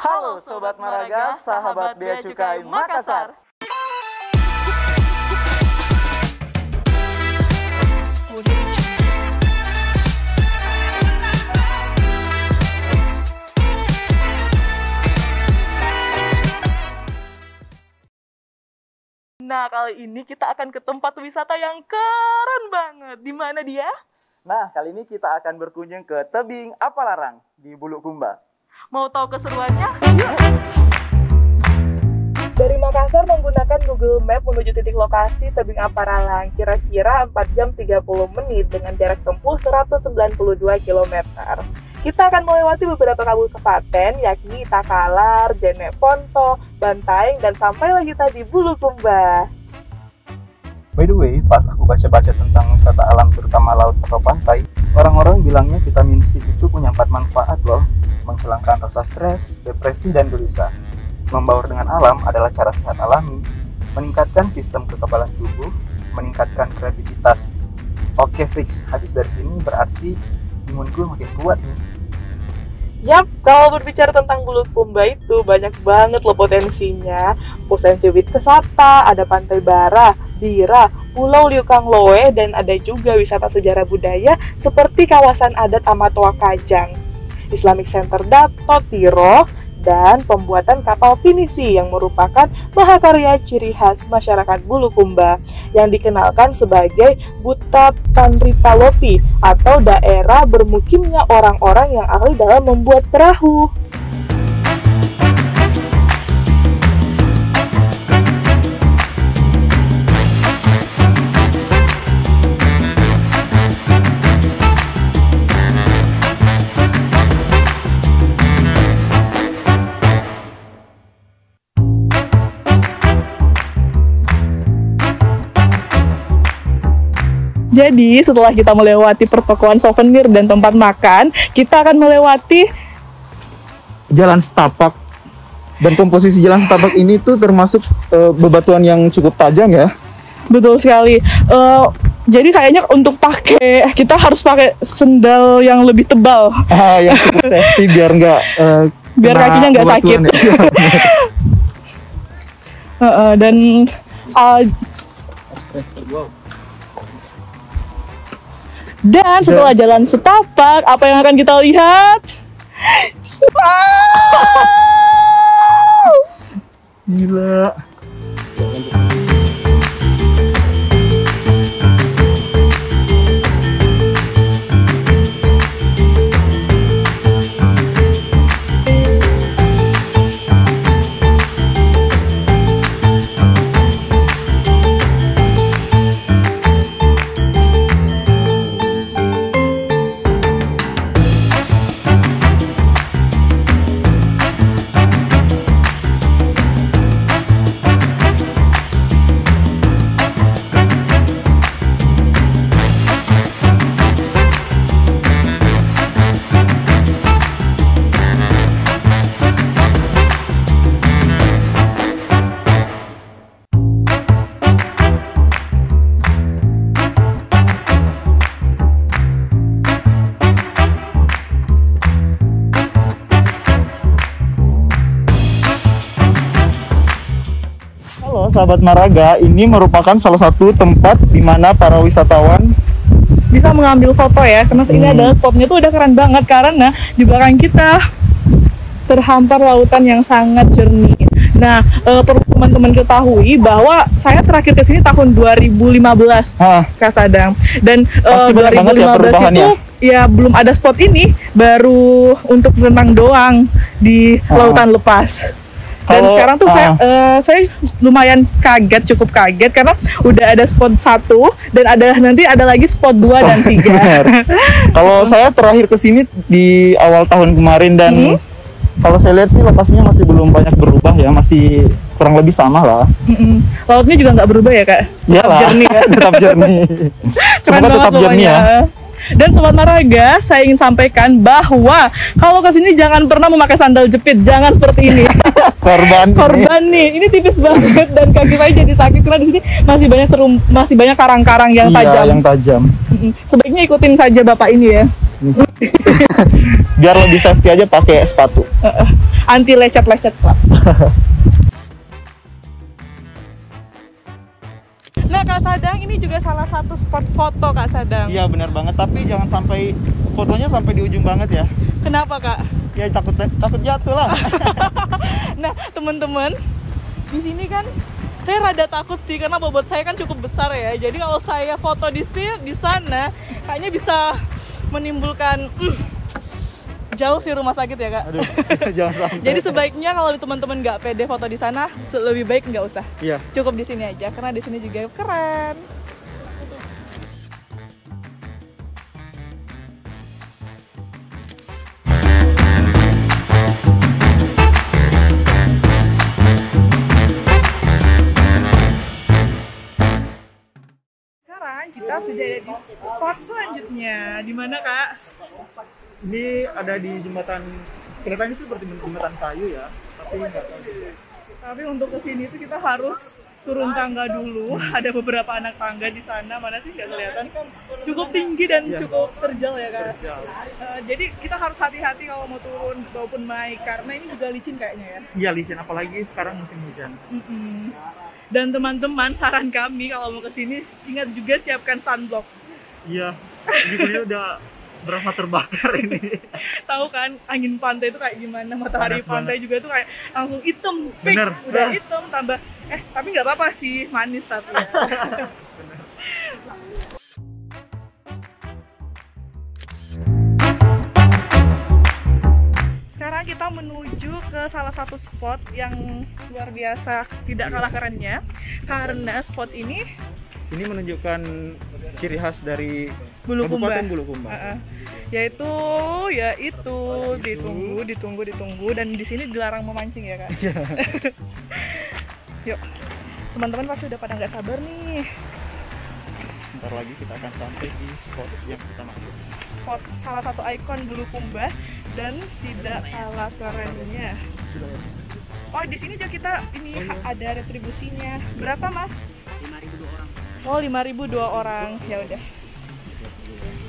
Halo Sobat Maraga, sahabat Bea Cukai Makassar. Nah, kali ini kita akan ke tempat wisata yang keren banget. Di mana dia? Nah, kali ini kita akan berkunjung ke Tebing Apalarang di Bulukumba. Mau tahu keseruannya? Yuk! Dari Makassar menggunakan Google Map menuju titik lokasi Tebing Apalarang kira-kira 4 jam 30 menit dengan jarak tempuh 192 km. Kita akan melewati beberapa kabupaten yakni Takalar, Jeneponto, Bantaeng, dan sampai lagi tadi Bulukumba. By the way, pas aku baca-baca tentang wisata alam terutama laut atau pantai, orang-orang bilangnya vitamin C itu punya 4 manfaat loh. Menghilangkan rasa stres, depresi, dan gelisah. Membaur dengan alam adalah cara sehat alami, meningkatkan sistem kekebalan tubuh, meningkatkan kreativitas. Oke fix, habis dari sini berarti imun gue makin kuat nih. Yap, kalau berbicara tentang Bulukumba itu banyak banget loh potensinya. Potensi wisata, ada Pantai Bara, Bira, Pulau Liukang Loe, dan ada juga wisata sejarah budaya seperti kawasan adat Amatoa Kajang, Islamic Center Dato Tiro, dan pembuatan kapal pinisi yang merupakan mahakarya ciri khas masyarakat Bulukumba yang dikenalkan sebagai Buta Pandritalopi atau daerah bermukimnya orang-orang yang ahli dalam membuat perahu. Jadi setelah kita melewati pertokoan souvenir dan tempat makan, kita akan melewati Jalan Setapak. Dan komposisi Jalan Setapak ini tuh termasuk bebatuan yang cukup tajam ya. Betul sekali. Jadi kayaknya untuk kita harus pakai sendal yang lebih tebal. Yang cukup safety biar kakinya nggak sakit. Dan setelah Jalan Setapak, apa yang akan kita lihat? Gila. Halo sahabat Maraga, ini merupakan salah satu tempat di mana para wisatawan bisa mengambil foto ya, karena ini adalah spotnya tuh udah keren banget karena di belakang kita terhampar lautan yang sangat jernih. Nah, perlu teman-teman ketahui bahwa saya terakhir ke sini tahun 2015, Kak Sadang. Dan 2015 itu ya belum ada spot ini, baru untuk renang doang di lautan lepas. Dan sekarang tuh saya lumayan cukup kaget karena udah ada spot 1 dan nanti ada lagi spot 2 dan 3. Kalau saya terakhir kesini di awal tahun kemarin dan kalau saya lihat sih lokasinya masih belum banyak berubah ya, masih kurang lebih sama lah. Lautnya juga nggak berubah ya Kak? Iyalah, jernih ya? Tetap jernih. Semoga tetap jernih ya. Dan Sobat Maraga, saya ingin sampaikan bahwa kalau kesini jangan pernah memakai sandal jepit, jangan seperti ini. Korban nih, ini tipis banget dan kaki saya jadi sakit karena di sini masih banyak karang-karang yang tajam. Yang tajam. Sebaiknya ikutin saja bapak ini ya. Biar lebih safety aja pakai sepatu. Anti lecet-lecet Kak. Nah Kak Sadang, ini juga salah satu spot foto Kak Sadang. Iya benar banget, tapi jangan sampai fotonya sampai di ujung banget ya. Kenapa Kak? Ya takut jatuh lah. Nah teman-teman, di sini kan saya rada takut sih karena bobot saya kan cukup besar ya. Jadi kalau saya foto di sana, kayaknya bisa menimbulkan jauh sih rumah sakit ya Kak. Aduh, jangan sampai. Jadi sebaiknya kalau teman-teman nggak pede foto di sana, lebih baik nggak usah. Iya. Cukup di sini aja karena di sini juga keren. Sekarang kita sudah ada di spot selanjutnya. Di mana Kak? Ini ada di jembatan, kelihatannya seperti jembatan kayu ya, tapi nggak tahu. Tapi untuk kesini itu kita harus turun tangga dulu. Ada beberapa anak tangga di sana, mana sih nggak kelihatan. Cukup tinggi dan cukup terjal ya Kak. Jadi kita harus hati-hati kalau mau turun ataupun naik karena ini juga licin kayaknya ya. Iya licin, apalagi sekarang musim hujan. Dan teman-teman, saran kami kalau mau kesini ingat juga siapkan sunblock. Iya, di kuliah udah berasa terbakar ini. Tahu kan angin pantai itu kayak gimana, matahari Panas pantai banget. juga tuh kayak langsung hitam, fix. Bener. Udah hitam tambah tapi nggak apa-apa sih, manis tapi ya. Sekarang kita menuju ke salah satu spot yang luar biasa, tidak kalah kerennya karena spot ini menunjukkan ciri khas dari Bulukumba. Kabupaten Bulukumba. Yaitu ditunggu dan di sini dilarang memancing ya Kak. Yuk, teman-teman pasti udah pada nggak sabar nih. Sebentar lagi kita akan sampai di spot yang kita maksud. Spot salah satu ikon Bulukumba dan tidak kalah kerennya. Oh di sini juga kita ada retribusinya. Berapa Mas? 5.000 orang. Oh 5.000 2 orang, ya udah.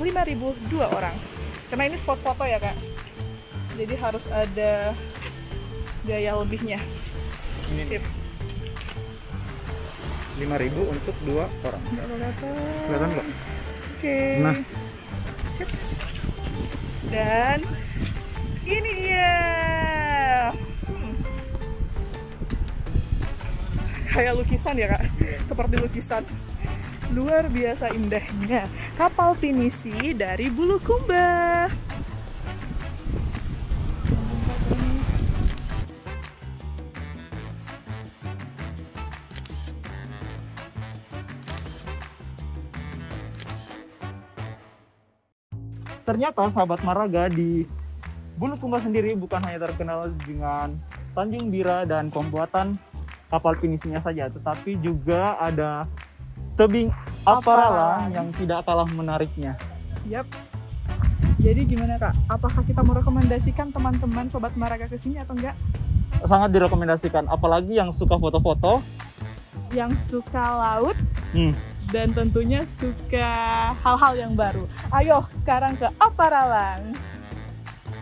5.000 2 orang. Karena ini spot foto ya Kak. Jadi harus ada biaya lebihnya. Ini Sip. 5.000 untuk 2 orang. Kelihatan nggak? Oke. Nah. Sip. Dan ini dia. Kayak lukisan ya Kak. Seperti lukisan. Luar biasa indahnya kapal pinisi dari Bulukumba. Ternyata sahabat Maraga, di Bulukumba sendiri bukan hanya terkenal dengan Tanjung Bira dan pembuatan kapal pinisinya saja, tetapi juga ada tebing Aparalang yang tidak kalah menariknya. Yap. Jadi gimana Kak? Apakah kita merekomendasikan teman-teman Sobat Maraga ke sini atau enggak? Sangat direkomendasikan, apalagi yang suka foto-foto, Yang suka laut dan tentunya suka hal-hal yang baru. Ayo sekarang ke Aparalang.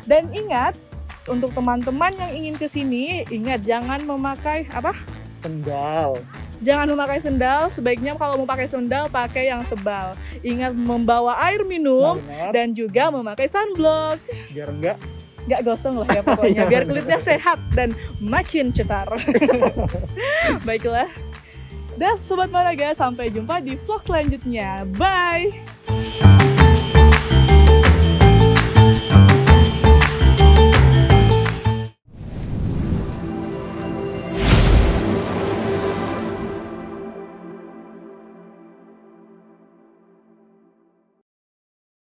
Dan ingat, untuk teman-teman yang ingin ke sini, ingat jangan memakai sendal. Jangan memakai sendal, sebaiknya kalau mau pakai sendal pakai yang tebal. Ingat membawa air minum Benar. dan juga memakai sunblock. Biar enggak Nggak gosong lah ya pokoknya, biar kulitnya sehat dan makin cetar. Baiklah. Dan Sobat Maraga, sampai jumpa di vlog selanjutnya. Bye!